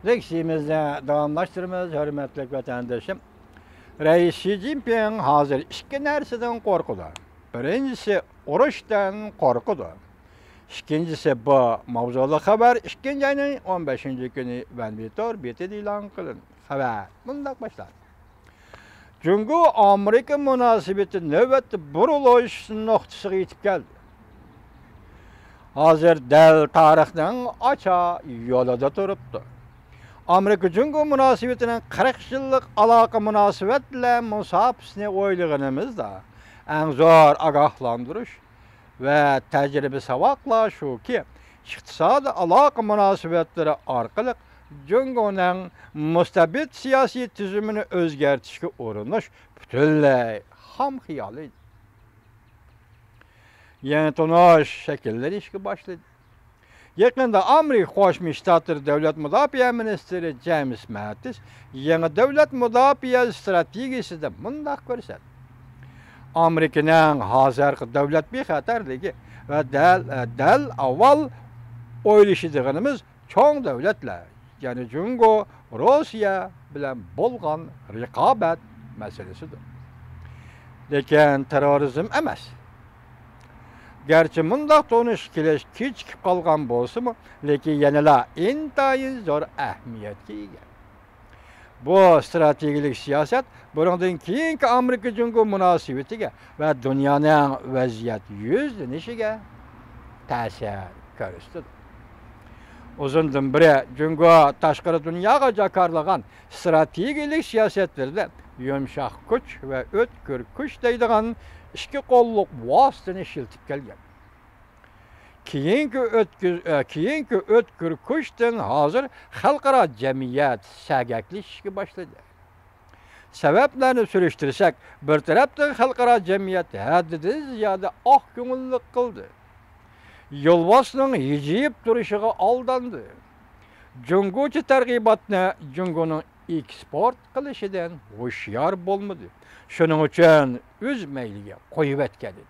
Leksimizni davamlaştırmamız, hürmetli vatandaşım. Reis Xi Jinping hazır iki narseden korkudu. Birincisi urushdan korkudu. İkincisi bu mavzulu haber 2. ayının 15. günü Vanvitor beti ilan kılın. Haber bundak başlar. Cungu Amerika münasebeti nöbeti buruluş noktasına yetip geldi. Hazır del tarihten aça yolda turuptu. Amerika Cungu münasebetinin 40 yıllık alaka münasebetle musabsini oylığınımızda en zor agahlandırış ve tecrübe savakla şu ki iktisadi alaka münasebetleri arkalık Cungu'nun müstabit siyasi tüzümünü özgertişke uğramış bütünley ham hiyalıydı. Yeni tonuş şekilleri işe başladı. Yakında Amerika Qo'shma Shtatlar Davlat Mudofaa Ministri James Mattis yangi davlat mudofaa strategiyasida mundaq ko'rsatdi. Amerikaning hozirgi davlat bexatarligi va dal avval o'ylashadiganimiz cho'ng davlatlar, ya'ni Jungo, Rossiya bilan bo'lgan raqobat masalasidir. Lekin terrorizm emas. Gerçi mundaq tonuş keleş kechikib qolgan bo'lsa-mu, lekin yanala intayin zo'r ahamiyatga ega. Bu strategik siyosat bundan keyingi Amerika Jungo munosabatiga va dunyoning vaziyat yuzlanishiga ta'sir ko'rsatdi. Uzundan beri Jungo tashqari dunyoga jakarlagan strategik siyosatlarda yumshoq kuch va o'tkir kuch deydigan ikki qo'lliq vositani ishlatib kelgan. Keyingi o'tkir kuchdan hozir xalqaro jamiyat sagaklashishga boshladi. Sabablarni surishtirsak, bir tarafdan xalqaro jamiyat haddidan ziyoda oq ko'ngillik qildi. Yo'lboshning yijib turishiga aldandi. Jungochi targ'ibotni Jungoning eksport qilishidan hushyor bo'lmadi. Shuning uchun o'z mayliga qo'yib etgandi.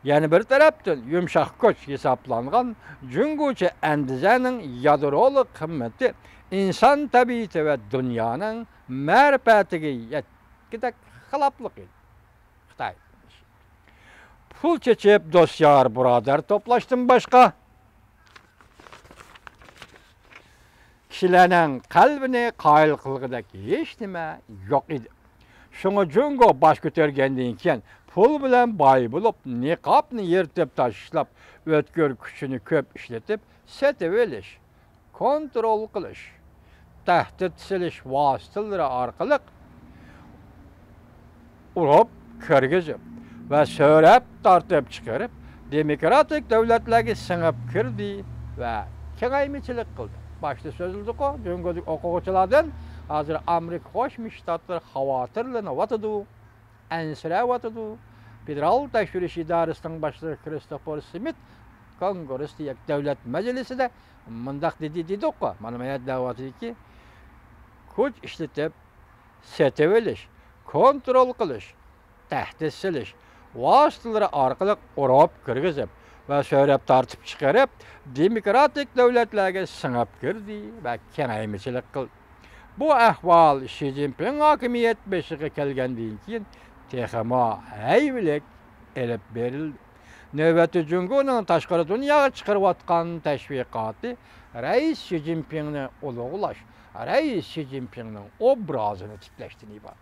Yani bir tarafdan yumshoq kuch hisoblangan Jungochi andizaning yadroli qimmati inson tabiati va dunyoning ma'rifatiga yetkidak xiloflik edi. Xitoy pul chechib do'styor birodar to'plashdan boshqa kishilarning qalbini qoyil qilg'idek hech nima yo'q edi. Şuna Jungo baş ko'targandan keyin pul bilan boy bo'lib, niqobni yirtib tashlab, o'tkir kuchini ko'p ishlatib, setib olish, kontrol qilish, tahdid silish vositalari orqali urib, kirgizib va so'rab tortib chiqarib, demokratik davlatlarga singib kirdi va kengaymichilik qildi. Başta so'zildi-ku, Jungolik o'quvchilardan hazır Amerika Qo'shma Shtatlar xavotirlanyapti, ansirayapti. Federal tekshirish idorasining boshlig'i Christopher Smith Kongressdagi davlat majlisida mundaq dedi-ku, mana men da'vatiki, kuch ishlatib, setib olish, kontrol qilish, tahdid silish vositalari orqali urib kirgizib va so'rab tortib chiqarib, demokratik davlatlarga singib kirdi va kengaymichilik qildi. Bu ahvol Xi Jinping hokimiyat beshiga kelgandan keyin texmo hayvilik elib berildi. Navbatda Jungoning tashqari dunyoga chiqarayotgan tashviqoti Rais Xi Jinpingni ulug'lash, Rais Xi Jinpingning obrazini tiklashdan iborat.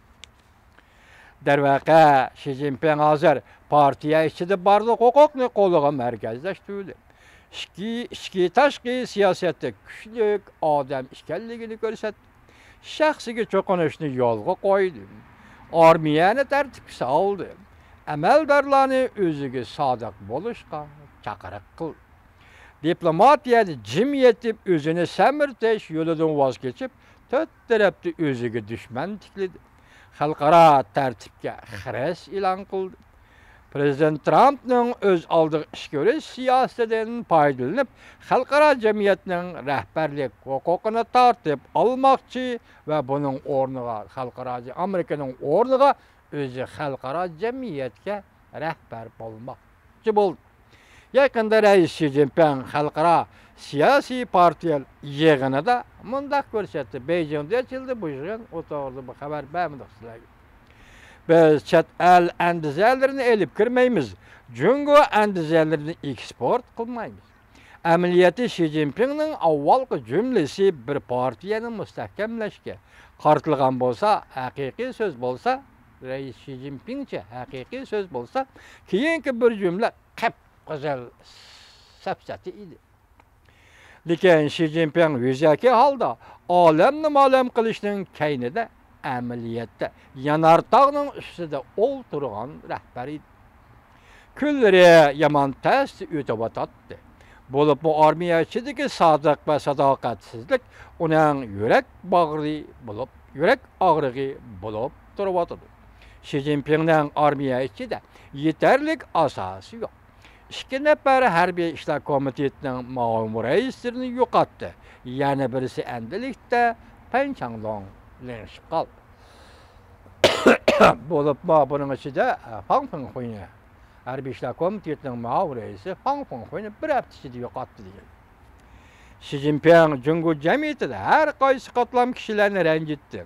Darvaqa Xi Jinping hozir partiya ichida barliq huquqni qo'liga markazlashtirdi. Ichki tashqi siyosatda kuchli odam ekanligini ko'rsatdi. Shaxsiga cho'qinishni yo'lga qo'ydi. Armiyani tartibga soldi. Amaldorlarni o'ziga sodiq bo'lishga chaqiriq qildi. Diplomatiyada jim yetib o'zini samirtish yo'lidan voz kechib, to'rt tarafda o'ziga dushman tikladi. Xalqaro tartibga xiris e'lon qildi. Prezident Trumpning o'z oldiga ish ko'rish siyosatidan foydalanib, xalqaro jamiyatning rahbarlik huquqini tortib olmoqchi va buning o'rniga xalqaro Amerikaning o'zi xalqaro jamiyatga rahbar bo'lmoqchi bo'ldi. Yakında Reis Xi Jinping halkara siyasi partiya yığınında mundaq görsetdi. Beijing'de açıldı bu yığın. O doğru bu haber bəmidi sizlərə. Biz chet el endizelerini elip kirmeymiz. Cungo endizelerini eksport kılmaymiz. Əməliyyatı Xi Jinping'nin avvalqı cümlesi bir partiyanı müstəhkəmləşkə qartılğan bolsa, haqiqi söz bolsa, Reis Xi Jinpingçe haqiqi söz bolsa, keyinki bir cümle qıp-qızıl səpsəti idi. Lekin Xi Jinping yüzaki halda alemni malum qilishning keynida əməliyyatda yanardağның üstüdə olturğan rəhbər idi. Külləri yaman təs ötüb atatdı. Bolup bu armiya içindeki sadık ve sadakatsizlik onun yürek bağrı bulup, yürek ağrığı bulup duruvatıdır. Xi Jinping'nin armiya içinde yeterlik asası yok. İki nefer Hərbi İşlər Komitetinin mağmur reislerini yoqatdı. Yani birisi endilikte Pençanlong lenşip kaldı. Bolup bunun içinde Fang Fenghui'ni Hərbi İşlər Komitetinin mağmur reisi Fang Fenghui'ni bir hafta içinde yoqatdı diyor. Xi Jinping Cungo cemiyetinde her qaysı katlam kişilerini rencitdi.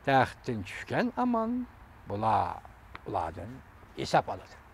Taxtdan düşken aman bulardan hesap aladı.